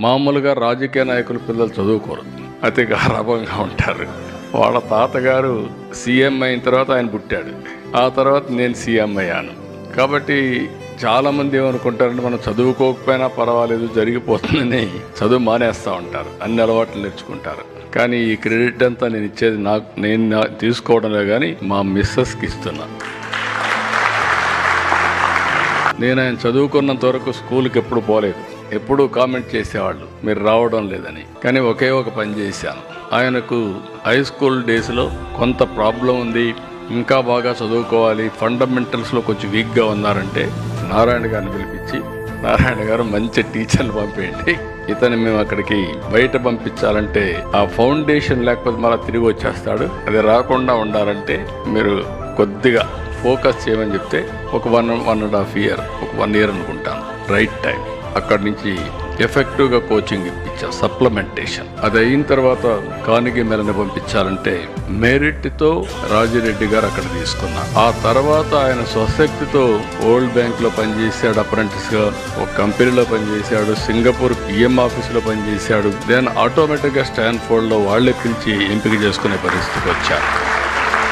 మామూలుగా రాజకీయ నాయకుల పిల్లలు చదువుకోరు, అతి గారాభంగా ఉంటారు. వాళ్ళ తాతగారు సీఎం అయిన తర్వాత ఆయన పుట్టాడు, ఆ తర్వాత నేను సీఎం అయ్యాను. కాబట్టి చాలామంది ఏమనుకుంటారంటే మనం చదువుకోకపోయినా పర్వాలేదు జరిగిపోతుందని చదువు మానేస్తూ ఉంటారు, అన్ని అలవాట్లు నేర్చుకుంటారు. కానీ ఈ క్రెడిట్ అంతా నేను ఇచ్చేది నేను తీసుకోవడంలో కానీ మా మిస్సెస్కి ఇస్తున్నా. నేను ఆయన చదువుకున్నంత వరకు స్కూల్కి ఎప్పుడు పోలేదు, ఎప్పుడూ కామెంట్ చేసేవాళ్ళు మీరు రావడం లేదని. కానీ ఒకే ఒక పని చేశాను. ఆయనకు హై స్కూల్ డేస్లో కొంత ప్రాబ్లం ఉంది, ఇంకా బాగా చదువుకోవాలి, ఫండమెంటల్స్లో కొంచెం వీక్గా ఉన్నారంటే నారాయణ గారిని పిలిపించి, నారాయణ గారు మంచి టీచర్ని పంపేయండి, ఇతను మేము అక్కడికి బయట పంపించాలంటే ఆ ఫౌండేషన్ లేకపోతే మళ్ళీ తిరిగి వచ్చేస్తాడు, అది రాకుండా ఉండాలంటే మీరు కొద్దిగా ఫోకస్ చేయమని చెప్తే ఒక 1.5 year, ఒక 1 year అనుకుంటాను రైట్ టైం. అక్కడి నుంచి ఎఫెక్టివ్గా కోచింగ్ ఇప్పించా, సప్లిమెంటేషన్. అది అయిన తర్వాత కానిగి మెలని పంపించాలంటే మెరిట్తో రాజిరెడ్డి గారు అక్కడ తీసుకున్నా. ఆ తర్వాత ఆయన స్వశక్తితో వరల్డ్ బ్యాంక్లో పనిచేశాడు, అప్రెంటిస్గా ఒక కంపెనీలో పనిచేశాడు, సింగపూర్ పిఎం ఆఫీసులో పనిచేశాడు. దెన్ ఆటోమేటిక్గా స్టాన్ఫోర్డ్లో వాళ్ళే పిలిచి ఎంపిక చేసుకునే పరిస్థితికి వచ్చారు.